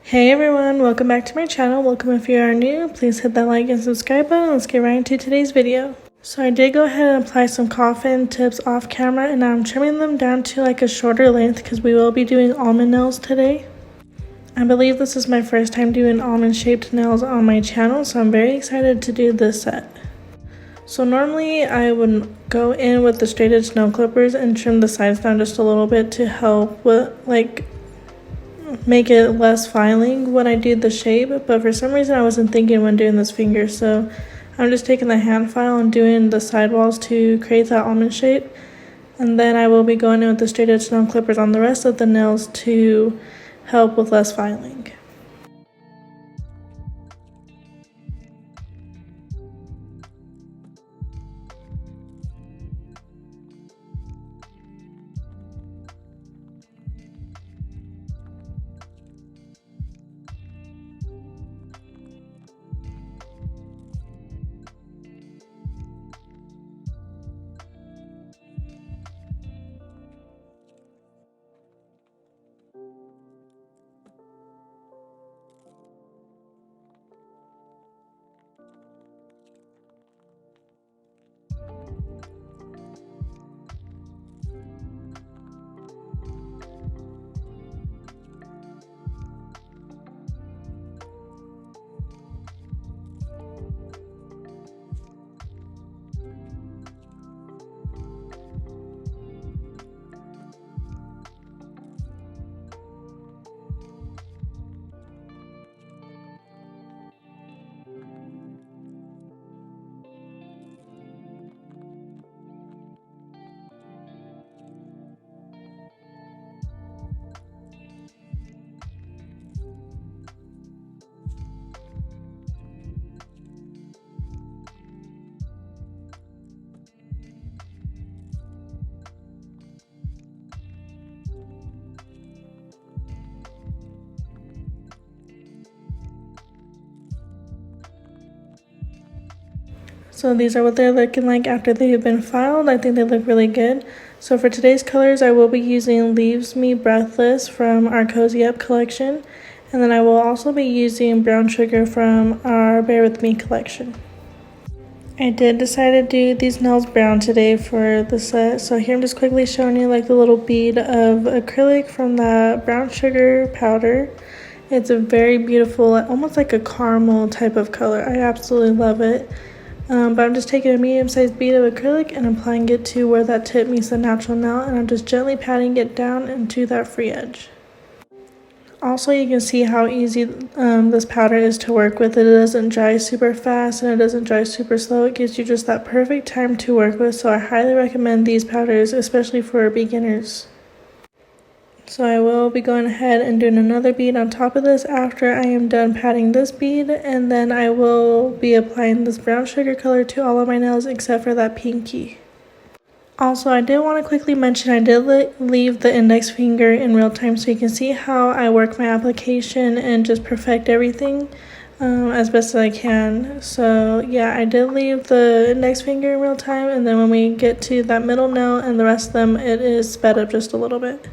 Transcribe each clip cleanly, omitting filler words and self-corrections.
Hey everyone, welcome back to my channel. Welcome if you are new. Please hit that like and subscribe button. Let's get right into today's video. So I did go ahead and apply some coffin tips off camera, and now I'm trimming them down to like a shorter length because we will be doing almond nails today. I believe this is my first time doing almond shaped nails on my channel, so I'm very excited to do this set. So normally I would go in with the straight edge nail clippers and trim the sides down just a little bit to help with make it less filing when I do the shape, but for some reason I wasn't thinking when doing this finger, so I'm just taking the hand file and doing the sidewalls to create that almond shape, and then I will be going in with the straight edge nail clippers on the rest of the nails to help with less filing. So these are what they're looking like after they have been filed. I think they look really good. So for today's colors, I will be using Leaves Me Breathless from our Cozy Up collection. And then I will also be using Brown Sugar from our Bear With Me collection. I did decide to do these nails brown today for the set. So here I'm just quickly showing you like the little bead of acrylic from that brown sugar powder. It's a very beautiful, almost like a caramel type of color. I absolutely love it. But I'm just taking a medium-sized bead of acrylic and applying it to where that tip meets the natural nail, and I'm just gently patting it down into that free edge. Also, you can see how easy this powder is to work with. It doesn't dry super fast and it doesn't dry super slow. It gives you just that perfect time to work with, so I highly recommend these powders, especially for beginners. So I will be going ahead and doing another bead on top of this after I am done patting this bead, and then I will be applying this brown sugar color to all of my nails except for that pinky. Also, I did want to quickly mention I did leave the index finger in real time so you can see how I work my application and just perfect everything as best as I can. So yeah, I did leave the index finger in real time, and then when we get to that middle nail and the rest of them, it is sped up just a little bit.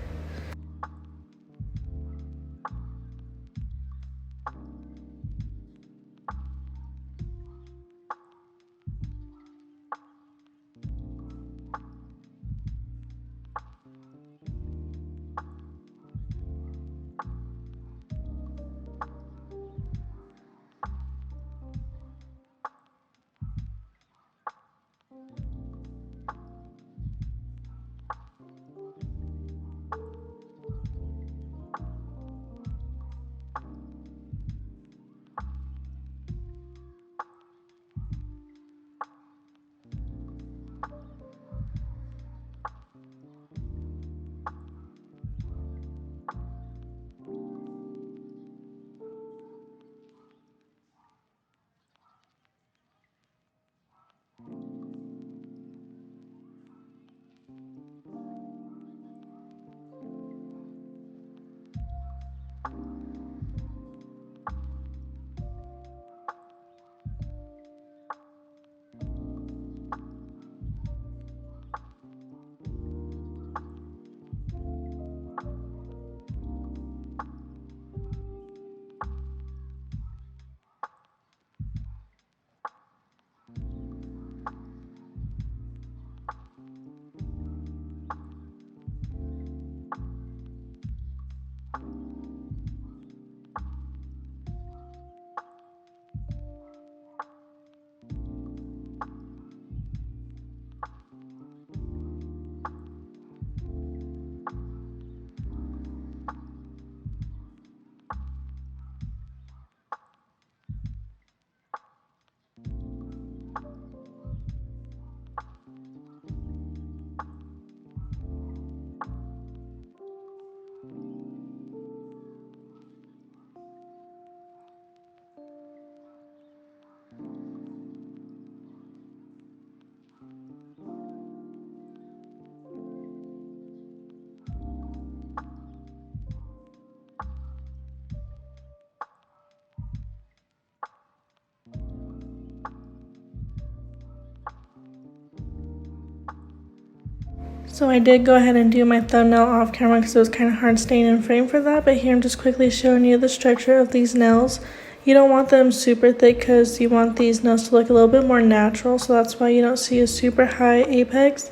So I did go ahead and do my thumbnail off camera because it was kind of hard staying in frame for that, but here I'm just quickly showing you the structure of these nails. You don't want them super thick because you want these nails to look a little bit more natural, so that's why you don't see a super high apex,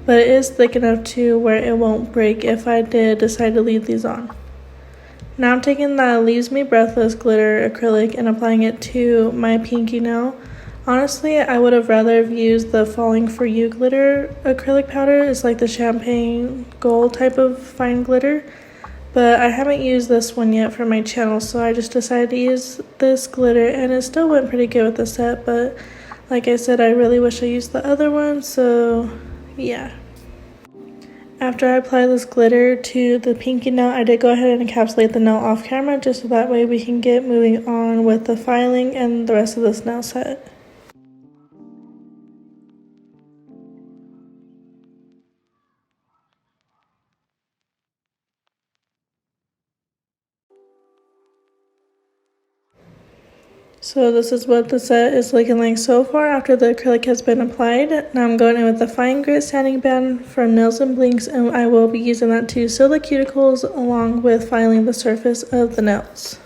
but it is thick enough to where it won't break if I did decide to leave these on. Now I'm taking that Leaves Me Breathless glitter acrylic and applying it to my pinky nail. Honestly, I would have rather have used the Falling For You glitter acrylic powder. It's like the champagne gold type of fine glitter, but I haven't used this one yet for my channel, so I just decided to use this glitter, and it still went pretty good with the set, but like I said, I really wish I used the other one, so yeah. After I apply this glitter to the pinky nail, I did go ahead and encapsulate the nail off camera just so that way we can get moving on with the filing and the rest of this nail set. So this is what the set is looking like so far after the acrylic has been applied. Now I'm going in with the fine grit sanding band from Nails and Blinks, and I will be using that to seal the cuticles along with filing the surface of the nails.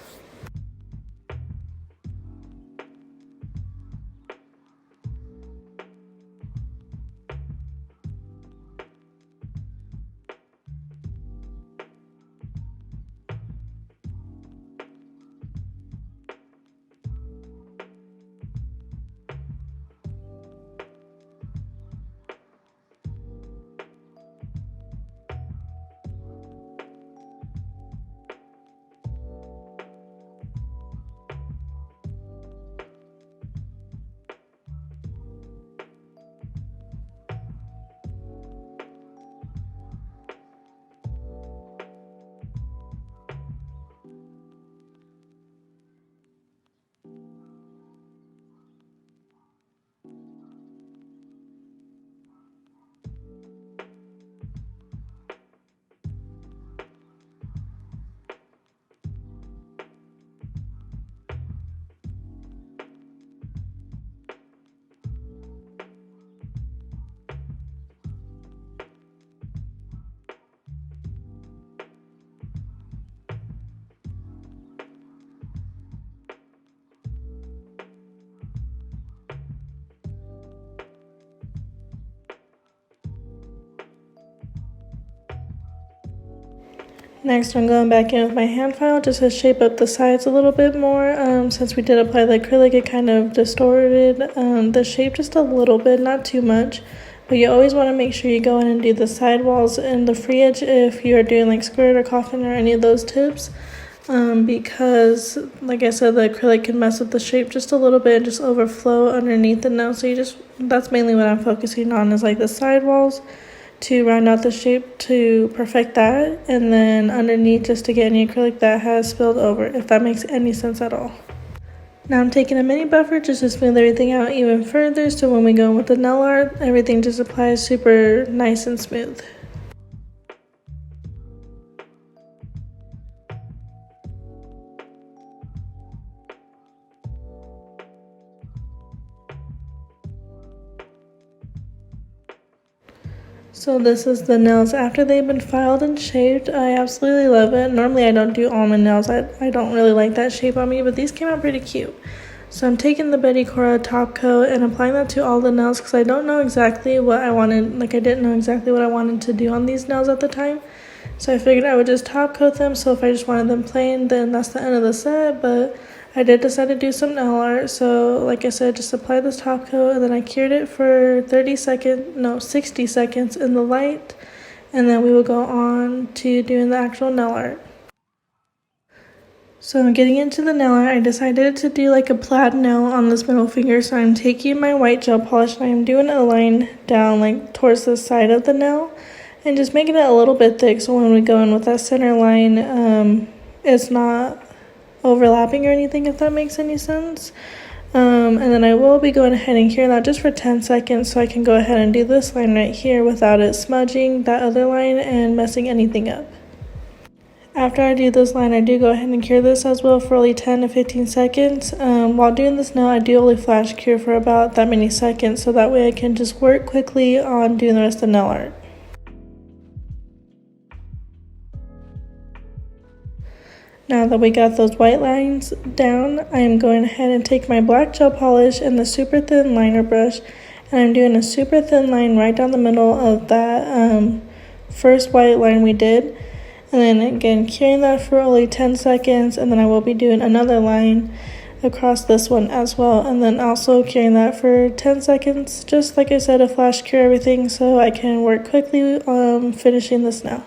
Next, I'm going back in with my hand file just to shape up the sides a little bit more. Since we did apply the acrylic, it kind of distorted the shape just a little bit, not too much. But you always want to make sure you go in and do the side walls and the free edge if you are doing like skirt or coffin or any of those tips. Because, like I said, the acrylic can mess up the shape just a little bit and just overflow underneath the nail. So that's mainly what I'm focusing on, is like the side walls to round out the shape to perfect that, and then underneath just to get any acrylic that has spilled over, if that makes any sense at all. Now I'm taking a mini buffer just to smooth everything out even further, so when we go in with the nail art, everything just applies super nice and smooth. So this is the nails after they've been filed and shaped. I absolutely love it. Normally I don't do almond nails. I don't really like that shape on me, but these came out pretty cute. So I'm taking the 𝐵𝑒𝑑𝐒𝑒𝑅A top coat and applying that to all the nails because I don't know exactly what I wanted. Like, I didn't know exactly what I wanted to do on these nails at the time. So I figured I would just top coat them. So if I just wanted them plain, then that's the end of the set. But I did decide to do some nail art. So like I said, just apply this top coat and then I cured it for 60 seconds in the light. And then we will go on to doing the actual nail art. So getting into the nail art, I decided to do like a plaid nail on this middle finger. So I'm taking my white gel polish and I'm doing a line down like towards the side of the nail and just making it a little bit thick, so when we go in with that center line, it's not overlapping or anything, if that makes any sense. And then I will be going ahead and cure that just for 10 seconds so I can go ahead and do this line right here without it smudging that other line and messing anything up. After I do this line, I do go ahead and cure this as well for only 10 to 15 seconds. While doing this nail, I do only flash cure for about that many seconds, so that way I can just work quickly on doing the rest of the nail art. Now that we got those white lines down, I am going ahead and take my black gel polish and the super thin liner brush, and I'm doing a super thin line right down the middle of that first white line we did. And then again, curing that for only 10 seconds, and then I will be doing another line across this one as well, and then also curing that for 10 seconds, just like I said, to flash cure everything so I can work quickly finishing this now.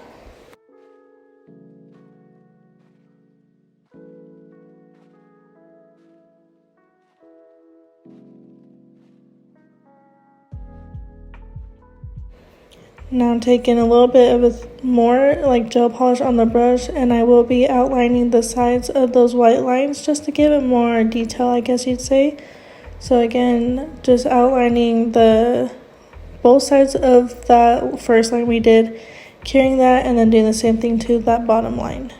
Now I'm taking a little bit of more like gel polish on the brush, and I will be outlining the sides of those white lines just to give it more detail, I guess you'd say. So again, just outlining both sides of that first line we did, curing that, and then doing the same thing to that bottom line.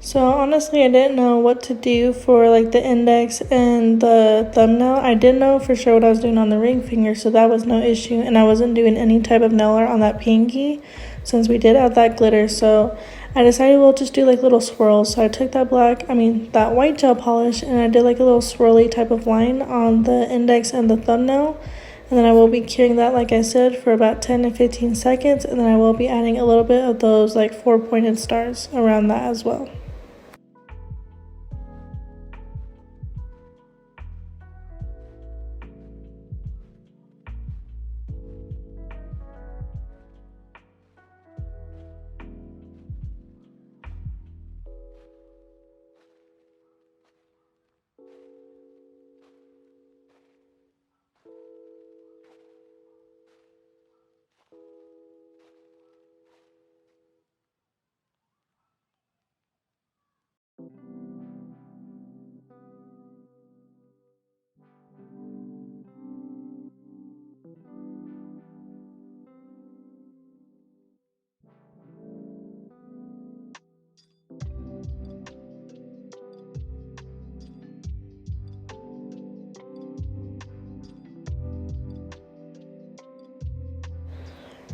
So honestly, I didn't know what to do for like the index and the thumbnail. I did know for sure what I was doing on the ring finger, so that was no issue. And I wasn't doing any type of nail art on that pinky since we did add that glitter. So I decided we'll just do like little swirls. So I took that that white gel polish, and I did like a little swirly type of line on the index and the thumbnail. And then I will be curing that, like I said, for about 10 to 15 seconds. And then I will be adding a little bit of those like 4-pointed stars around that as well.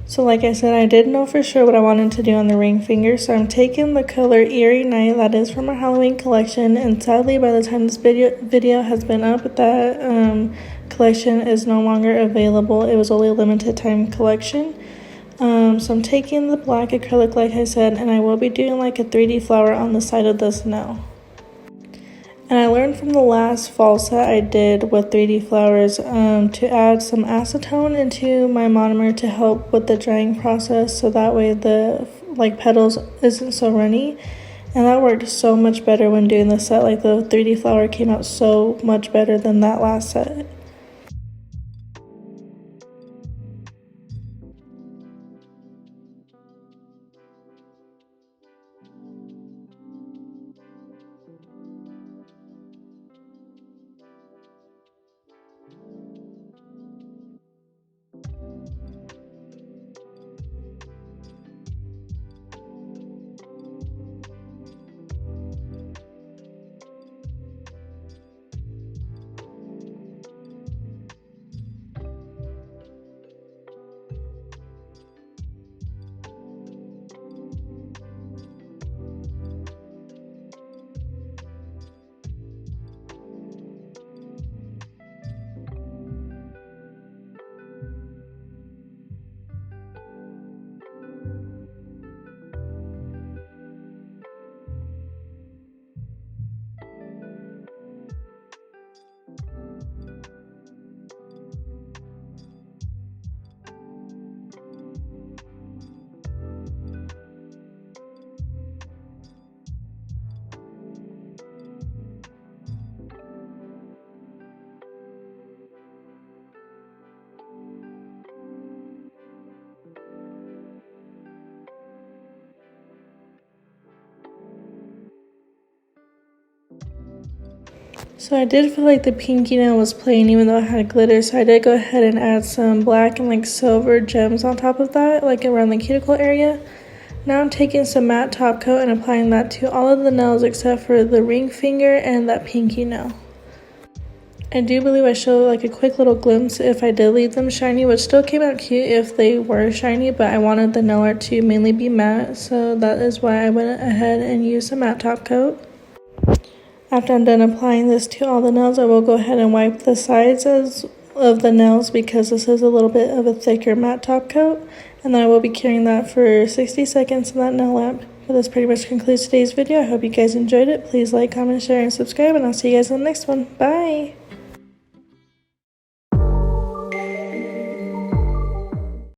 So like I said, I didn't know for sure what I wanted to do on the ring finger, so I'm taking the color Eerie Night that is from our Halloween collection, and sadly by the time this video has been up, that collection is no longer available. It was only a limited time collection. So I'm taking the black acrylic like I said, and I will be doing like a 3D flower on the side of this now. And I learned from the last fall set I did with 3D flowers to add some acetone into my monomer to help with the drying process, so that way the petals isn't so runny. And that worked so much better when doing the set. Like the 3D flower came out so much better than that last set. So I did feel like the pinky nail was plain even though it had glitter, so I did go ahead and add some black and like silver gems on top of that, like around the cuticle area. Now I'm taking some matte top coat and applying that to all of the nails except for the ring finger and that pinky nail. I do believe I showed like a quick little glimpse if I did leave them shiny, which still came out cute if they were shiny, but I wanted the nail art to mainly be matte, so that is why I went ahead and used a matte top coat. After I'm done applying this to all the nails, I will go ahead and wipe the sides of the nails because this is a little bit of a thicker matte top coat, and then I will be curing that for 60 seconds in that nail lamp. But this pretty much concludes today's video. I hope you guys enjoyed it. Please like, comment, share, and subscribe, and I'll see you guys in the next one. Bye!